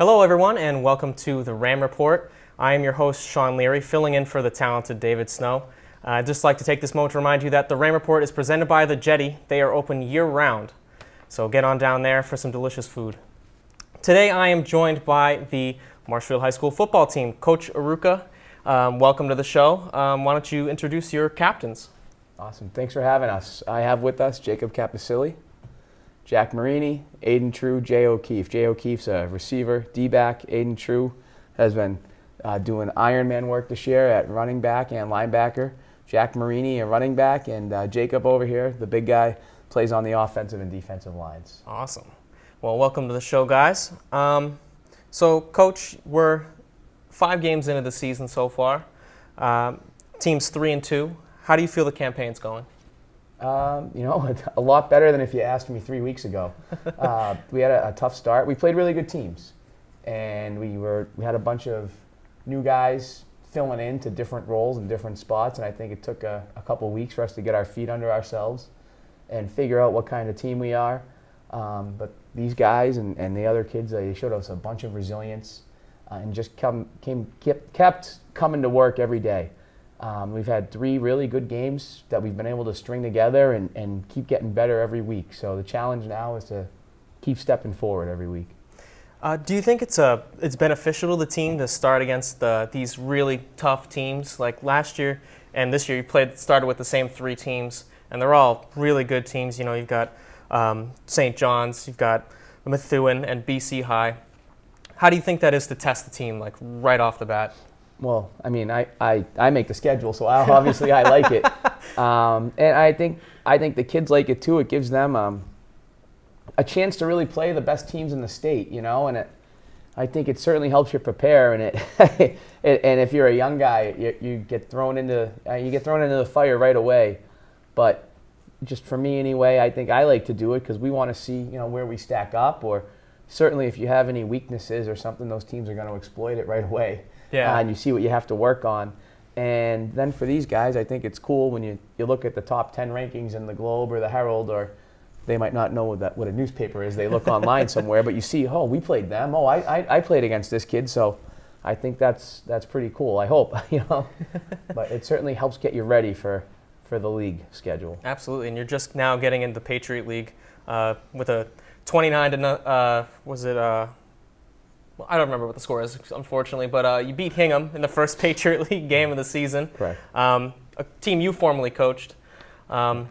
Hello, everyone, and welcome to the Ram Report. I am your host, Sean Leary, filling in for the talented David Snow. I'd just like to take this moment to remind you that the Ram Report is presented by the Jetty. They are open year-round, so get on down there for some delicious food. Today, I am joined by the Marshfield High School football team, Coach Arouca. Welcome to the show. Why don't you introduce your captains? Awesome. Thanks for having us. I have with us Jacob Capicilli, Jack Marini, Aiden True, Jay O'Keefe. Jay O'Keefe's a receiver, D-back. Aiden True has been doing Ironman work this year at running back and linebacker. Jack Marini, a running back, and Jacob over here, the big guy, plays on the offensive and defensive lines. Awesome. Well, welcome to the show, guys. So, Coach, we're 5 games into the season so far. Team's 3-2. How do you feel the campaign's going? A lot better than if you asked me 3 weeks ago. We had a tough start. We played really good teams, and we had a bunch of new guys filling into different roles and different spots, and I think it took a couple of weeks for us to get our feet under ourselves and figure out what kind of team we are. But these guys and the other kids, they showed us a bunch of resilience and just kept coming to work every day. We've had 3 really good games that we've been able to string together and keep getting better every week. So the challenge now is to keep stepping forward every week. Do you think it's beneficial to the team to start against these really tough teams? Like last year and this year, you started with the same 3 teams, and they're all really good teams. You know, you've got St. John's, you've got Methuen, and BC High. How do you think that is to test the team, like right off the bat? Well, I mean, I make the schedule, so obviously I like it, and I think the kids like it too. It gives them a chance to really play the best teams in the state, you know, and I think it certainly helps you prepare. And and if you're a young guy, you get thrown into the fire right away. But just for me anyway, I think I like to do it because we want to see where we stack up, or certainly if you have any weaknesses or something, those teams are going to exploit it right away. Yeah. And you see what you have to work on. And then for these guys, I think it's cool when you look at the top 10 rankings in the Globe or the Herald, or they might not know what a newspaper is. They look online somewhere, but you see, oh, we played them. Oh, I played against this kid. So I think that's pretty cool. I hope, But it certainly helps get you ready for the league schedule. Absolutely, and you're just now getting into Patriot League with a 29 I don't remember what the score is, unfortunately, but you beat Hingham in the first Patriot League game of the season. Correct. A team you formerly coached. How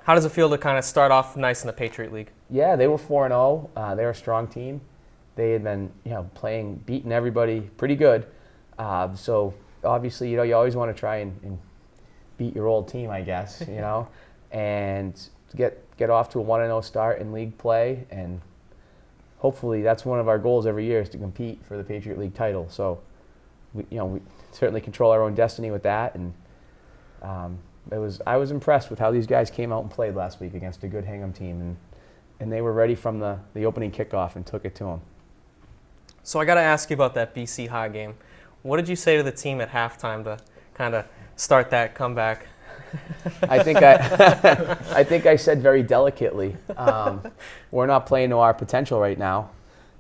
does it feel to kind of start off nice in the Patriot League? Yeah, they were 4-0. They're a strong team. They had been, beating everybody pretty good. So obviously, you always want to try and beat your old team, I guess, and get off to a 1-0 start in league play, and hopefully that's one of our goals every year is to compete for the Patriot League title. So we certainly control our own destiny with that, and I was impressed with how these guys came out and played last week against a good Hingham team, and they were ready from the opening kickoff and took it to them. So I got to ask you about that BC High game. What did you say to the team at halftime to kind of start that comeback? I think I said very delicately, we're not playing to our potential right now,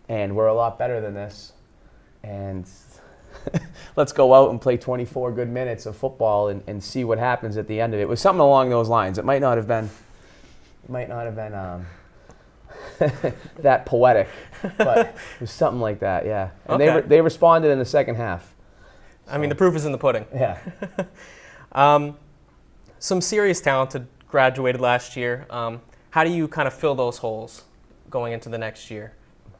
and we're a lot better than this. And let's go out and play 24 good minutes of football and see what happens at the end of it. It was something along those lines. It might not have been that poetic, but it was something like that. Yeah. And okay. they responded in the second half. So. I mean, the proof is in the pudding. Yeah. Some serious talent had graduated last year. How do you kind of fill those holes going into the next year?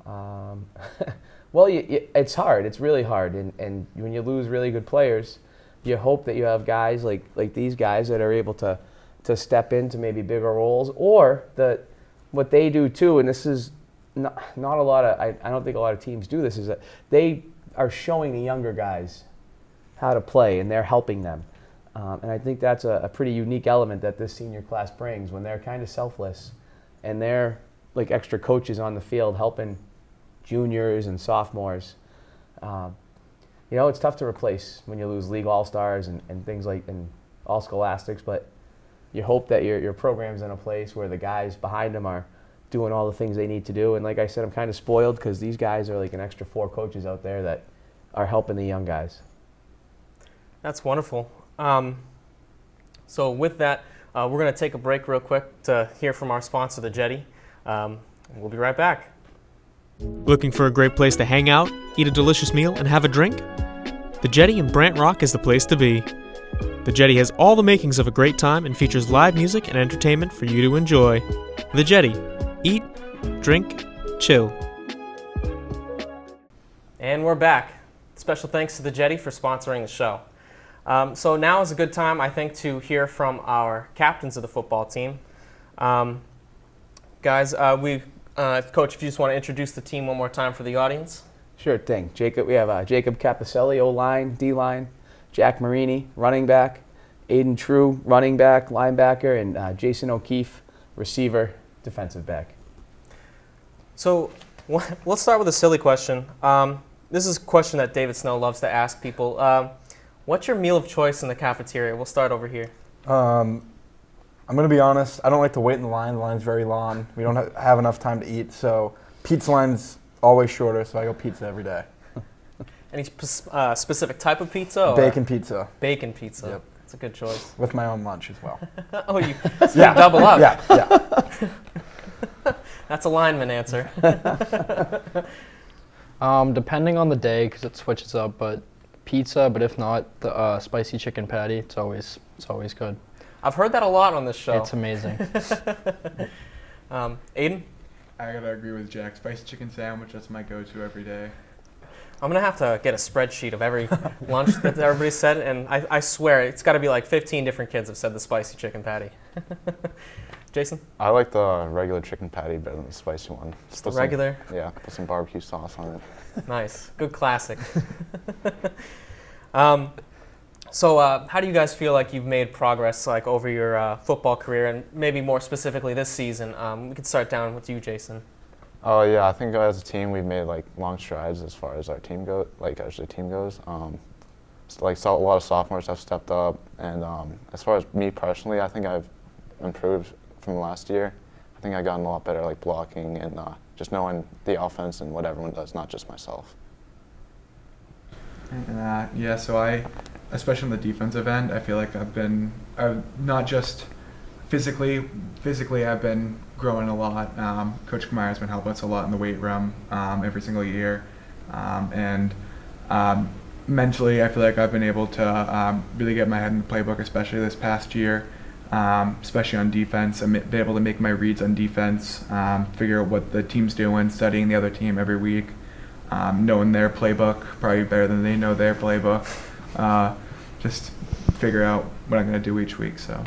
Well, it's hard. It's really hard. And when you lose really good players, you hope that you have guys like these guys that are able to step into maybe bigger roles, or what they do too, and this is not a lot of, I don't think a lot of teams do this, is that they are showing the younger guys how to play, and they're helping them. And I think that's a pretty unique element that this senior class brings, when they're kind of selfless and they're like extra coaches on the field helping juniors and sophomores. It's tough to replace when you lose league all-stars and things like, and all scholastics, but you hope that your program's in a place where the guys behind them are doing all the things they need to do. And like I said, I'm kind of spoiled because these guys are like an extra 4 coaches out there that are helping the young guys. That's wonderful. So with that, we're going to take a break real quick to hear from our sponsor, the Jetty. We'll be right back. Looking for a great place to hang out, eat a delicious meal, and have a drink? The Jetty in Brant Rock is the place to be. The Jetty has all the makings of a great time and features live music and entertainment for you to enjoy. The Jetty. Eat, drink, chill. And we're back. Special thanks to the Jetty for sponsoring the show. So now is a good time, I think, to hear from our captains of the football team. Guys, Coach, if you just want to introduce the team one more time for the audience. Sure thing. We have Jacob Capicelli, O-line, D-line, Jack Marini, running back, Aiden True, running back, linebacker, and Jason O'Keefe, receiver, defensive back. So let's start with a silly question. This is a question that David Snow loves to ask people. What's your meal of choice in the cafeteria? We'll start over here. I'm going to be honest. I don't like to wait in the line. The line's very long. We don't have enough time to eat, so pizza line's always shorter, so I go pizza every day. Any specific type of pizza? Or? Bacon pizza. Bacon pizza. Yep. That's a good choice. With my own lunch as well. Oh, you double up. Yeah. That's a lineman answer. Depending on the day, because it switches up, but pizza. But if not, the spicy chicken patty. It's always good. I've heard that a lot on this show. It's amazing. Aiden? I gotta agree with Jack. Spicy chicken sandwich, that's my go-to every day. I'm going to have to get a spreadsheet of every lunch that everybody said, and I swear it's got to be like 15 different kids have said the spicy chicken patty. Jason? I like the regular chicken patty better than the spicy one. Just the regular? Yeah, put some barbecue sauce on it. Nice. Good classic. So how do you guys feel like you've made progress like over your football career, and maybe more specifically this season? We could start down with you, Jason. Oh yeah, I think as a team we've made like long strides as far as our team goes. A lot of sophomores have stepped up, and as far as me personally, I think I've improved from last year. I think I've gotten a lot better like blocking and just knowing the offense and what everyone does, not just myself. Yeah, so especially on the defensive end, I feel like I've not just physically I've been growing a lot. Coach Kamara has been helping us a lot in the weight room every single year. And mentally, I feel like I've been able to really get my head in the playbook, especially this past year, especially on defense. I've been able to make my reads on defense, figure out what the team's doing, studying the other team every week, knowing their playbook probably better than they know their playbook. Just figure out what I'm going to do each week. So.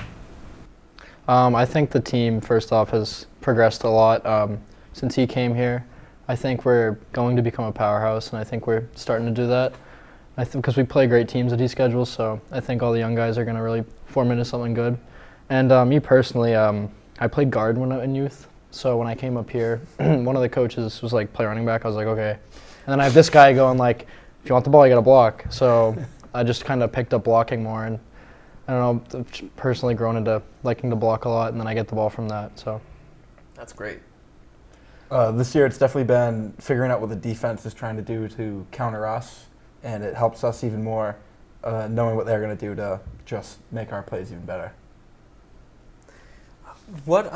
I think the team, first off, has progressed a lot since he came here. I think we're going to become a powerhouse, and I think we're starting to do that. I think because we play great teams that he schedules, so I think all the young guys are going to really form into something good. And me personally, I played guard when I was in youth, so when I came up here, one of the coaches was like, play running back. I was like, okay. And then I have this guy going like, if you want the ball, you got to block. So I just kind of picked up blocking more, and I don't know, I've personally grown into liking to block a lot, and then I get the ball from that. So that's great. This year it's definitely been figuring out what the defense is trying to do to counter us, and it helps us even more knowing what they're going to do to just make our plays even better. What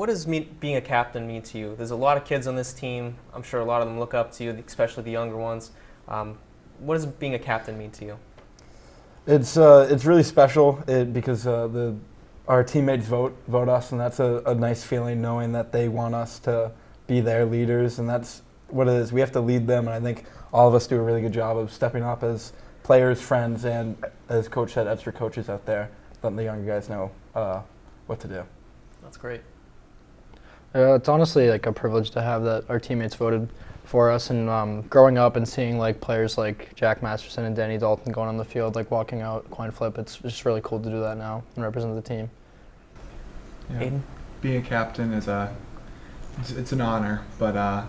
does being a captain mean to you? There's a lot of kids on this team. I'm sure a lot of them look up to you, especially the younger ones. What does being a captain mean to you? It's really special because our teammates vote us, and that's a nice feeling knowing that they want us to be their leaders, and that's what it is. We have to lead them, and I think all of us do a really good job of stepping up as players, friends, and as Coach said, extra coaches out there, letting the younger guys know what to do. That's great. It's honestly like a privilege to have that our teammates voted for us, and growing up and seeing like players like Jack Masterson and Danny Dalton going on the field, like walking out coin flip, it's just really cool to do that now and represent the team. Yeah. Aiden? Being a captain is it's an honor, but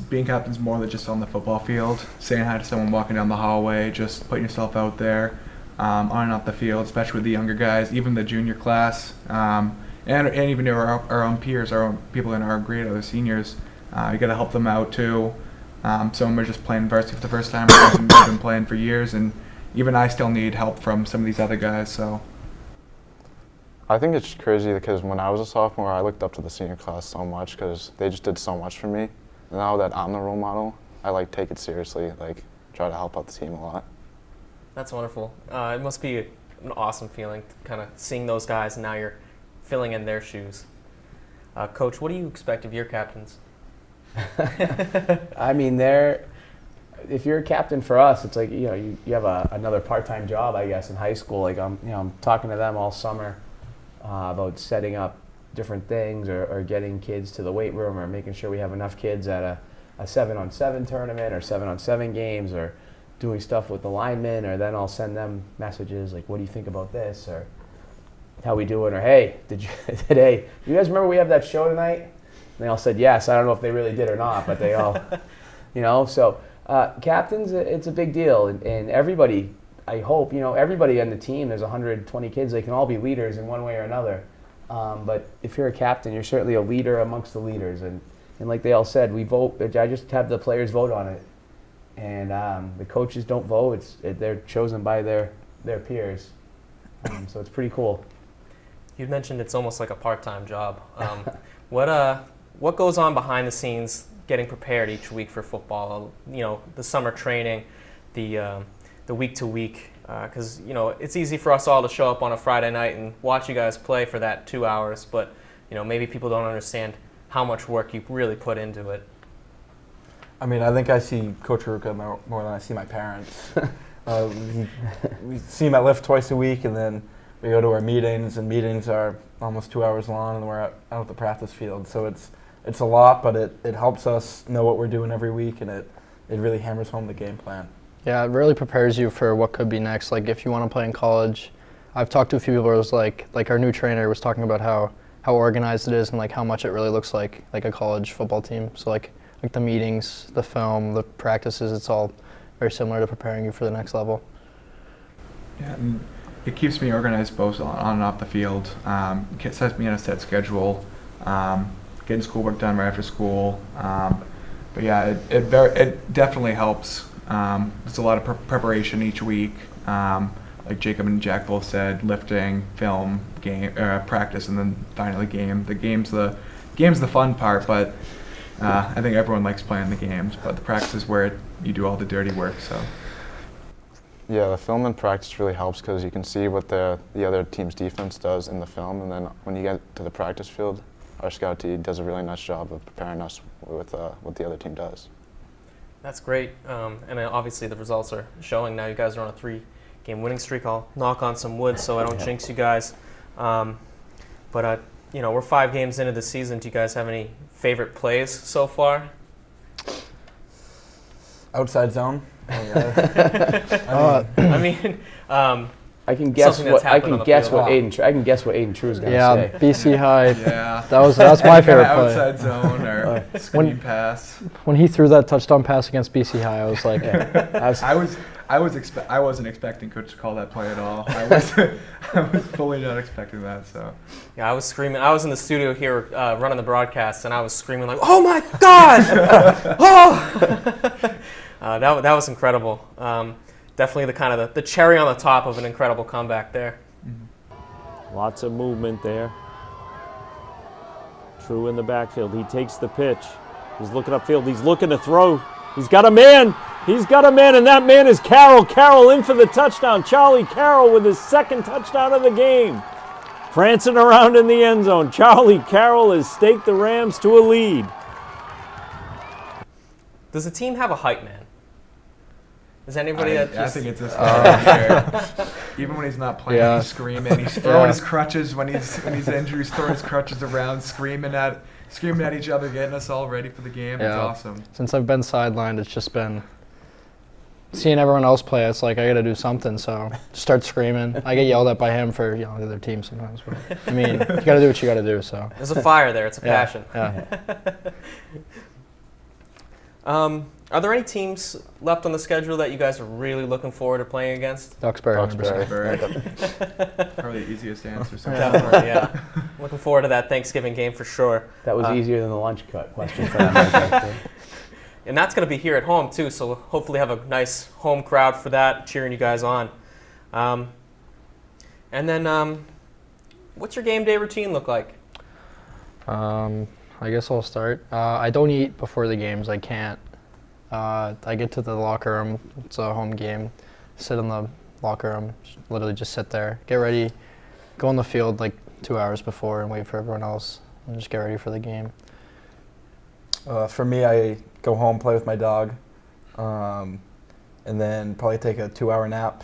being captain's more than just on the football field. Saying hi to someone walking down the hallway, just putting yourself out there on and off the field, especially with the younger guys, even the junior class, and and even our own peers, our own people in our grade, other seniors. You got to help them out too. Some of them are just playing varsity for the first time. Some have been playing for years, and even I still need help from some of these other guys. So I think it's crazy because when I was a sophomore, I looked up to the senior class so much because they just did so much for me. And now that I'm the role model, I like take it seriously, like try to help out the team a lot. That's wonderful. It must be an awesome feeling, kind of seeing those guys, and now you're filling in their shoes. Coach, what do you expect of your captains? I mean, if you're a captain for us, it's like, you have another part-time job, I guess, in high school. Like I'm talking to them all summer about setting up different things or getting kids to the weight room or making sure we have enough kids at a 7-on-7 tournament or 7-on-7 games or doing stuff with the linemen, or then I'll send them messages like, what do you think about this, or how we doing, or hey, did you guys remember we have that show tonight? And they all said yes. I don't know if they really did or not, but they all, so captains, it's a big deal, and everybody, I hope, everybody on the team, there's 120 kids, they can all be leaders in one way or another. But if you're a captain, you're certainly a leader amongst the leaders, and like they all said, we vote. I just have the players vote on it, and the coaches don't vote. They're chosen by their peers, so it's pretty cool. You mentioned it's almost like a part-time job. What goes on behind the scenes, getting prepared each week for football? The summer training, the week to week. Because it's easy for us all to show up on a Friday night and watch you guys play for that 2 hours, but maybe people don't understand how much work you really put into it. I mean, I think I see Coach Arouca more than I see my parents. We see him at Lift twice a week, and then we go to our meetings, and meetings are almost 2 hours long, and we're out at the practice field. So it's a lot, but it helps us know what we're doing every week, and it really hammers home the game plan. Yeah, it really prepares you for what could be next. Like if you want to play in college, I've talked to a few people who was like our new trainer was talking about how organized it is and like how much it really looks like a college football team. So like the meetings, the film, the practices, it's all very similar to preparing you for the next level. Yeah, and it keeps me organized both on and off the field. Sets me on a set schedule, getting schoolwork done right after school. But yeah, it definitely helps. There's a lot of preparation each week. Like Jacob and Jack both said, lifting, film, game, practice, and then finally game. The game's the fun part, but I think everyone likes playing the games. But the practice is where you do all the dirty work. So. Yeah, the film and practice really helps because you can see what the other team's defense does in the film, and then when you get to the practice field, our scout team does a really nice job of preparing us with what the other team does. That's great, and obviously the results are showing now. You guys are on a 3-game winning streak. I'll knock on some wood so I don't jinx you guys. But we're 5 games into the season. Do you guys have any favorite plays so far? Outside zone. I can guess what Aiden True is going to say. BC High. Yeah, that's my favorite play. Outside zone or screen pass. When he threw that touchdown pass against BC High, I was like, I wasn't expecting Coach to call that play at all. I was fully not expecting that. So yeah, I was screaming. I was in the studio here running the broadcast, and I was screaming like, "Oh my God!" Oh. That was incredible. Definitely the kind of the cherry on the top of an incredible comeback there. Mm-hmm. Lots of movement there. True in the backfield. He takes the pitch. He's looking upfield. He's looking to throw. He's got a man. He's got a man, and that man is Carroll. Carroll in for the touchdown. Charlie Carroll with his second touchdown of the game. Prancing around in the end zone. Charlie Carroll has staked the Rams to a lead. Does the team have a hype man? Is anybody I think it's this guy. Even when he's not playing, he's screaming. He's throwing his crutches when he's injured. He's throwing his crutches around, screaming at each other, getting us all ready for the game. It's awesome. Since I've been sidelined, it's just been seeing everyone else play. It's like I got to do something, so just start screaming. I get yelled at by him for the other team sometimes. But I mean, you got to do what you got to do. So there's a fire there. It's a passion. Yeah. Are there any teams left on the schedule that you guys are really looking forward to playing against? Duxbury, 100%. Very- Probably the easiest answer. So Definitely, yeah. Looking forward to that Thanksgiving game for sure. That was easier than the lunch cut question for that. And that's going to be here at home too, so we'll hopefully have a nice home crowd for that, cheering you guys on. And then, what's your game day routine look like? I guess I'll start. I don't eat before the games. I can't. I get to the locker room. It's a home game. Sit in the locker room. Literally just sit there. Get ready. Go on the field like 2 hours before and wait for everyone else. And just get ready for the game. For me, I go home, play with my dog, and then probably take a 2-hour nap,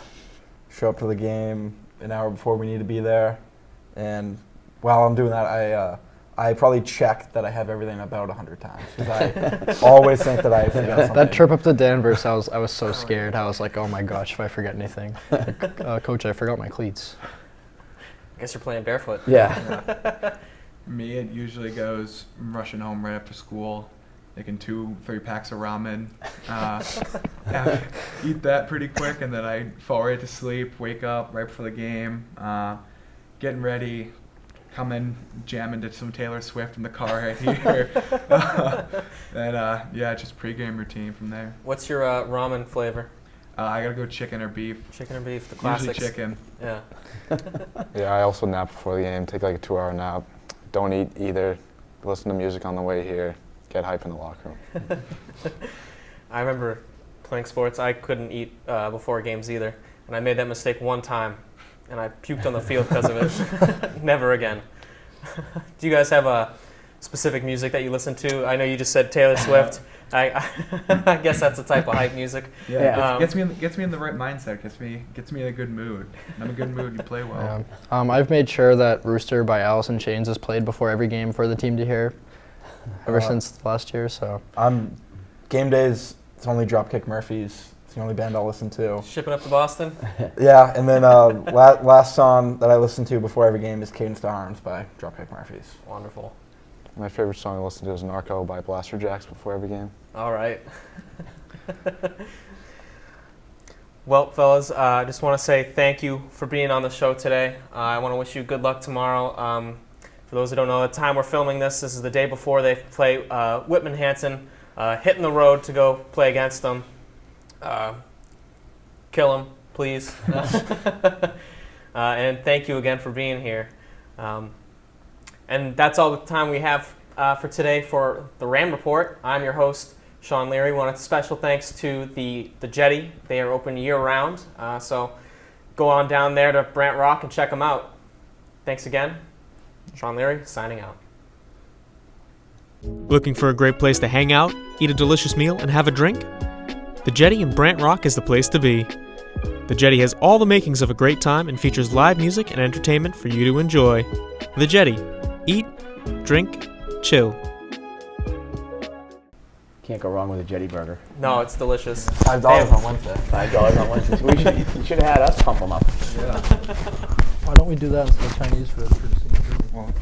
show up to the game an hour before we need to be there. And while I'm doing that, I probably check that I have everything about 100 times, because I always think that I forgot something. That trip up to Danvers, I was so scared. I was like, oh my gosh, if I forget anything. Like, Coach, I forgot my cleats. I guess you're playing barefoot. Yeah. Me, it usually goes rushing home right after school, making 2-3 packs of ramen, eat that pretty quick, and then I fall right to sleep, wake up right before the game, getting ready, come in, jam into some Taylor Swift in the car right here, and yeah, just pregame routine from there. What's your ramen flavor? I gotta go chicken or beef. Chicken or beef, the classics. Usually chicken. Yeah. Yeah, I also nap before the game, take like a 2-hour nap. Don't eat either. Listen to music on the way here. Get hype in the locker room. I remember playing sports. I couldn't eat before games either, and I made that mistake one time, and I puked on the field because of it. Never again. Do you guys have a specific music that you listen to? I know you just said Taylor Swift. I guess that's the type of hype music. Yeah, gets me in the right mindset. Gets me in a good mood. I'm in a good mood. You play well. Yeah. I've made sure that Rooster by Alice in Chains is played before every game for the team to hear, ever since last year. So Game days, it's only Dropkick Murphys. It's the only band I'll listen to. Shipping up to Boston? Yeah, and then last song that I listen to before every game is Cadence to Arms by Dropkick Murphys. Wonderful. My favorite song I listen to is Narco by Blaster Jacks before every game. All right. Well, fellas, I just want to say thank you for being on the show today. I want to wish you good luck tomorrow. For those who don't know, the time we're filming this is the day before they play Whitman-Hanson, hitting the road to go play against them. Kill them, please. And thank you again for being here. And that's all the time we have for today for the Ram Report. I'm your host, Sean Leary. Want a special thanks to the Jetty. They are open year-round, so go on down there to Brant Rock and check them out. Thanks again. Sean Leary, signing out. Looking for a great place to hang out, eat a delicious meal, and have a drink? The Jetty in Brant Rock is the place to be. The Jetty has all the makings of a great time and features live music and entertainment for you to enjoy. The Jetty. Eat, drink, chill. Can't go wrong with a Jetty burger. No, it's delicious. $5 on Wednesday. $5 on Wednesday. You should have had us pump them up. Why don't we do that instead of Chinese food? Well,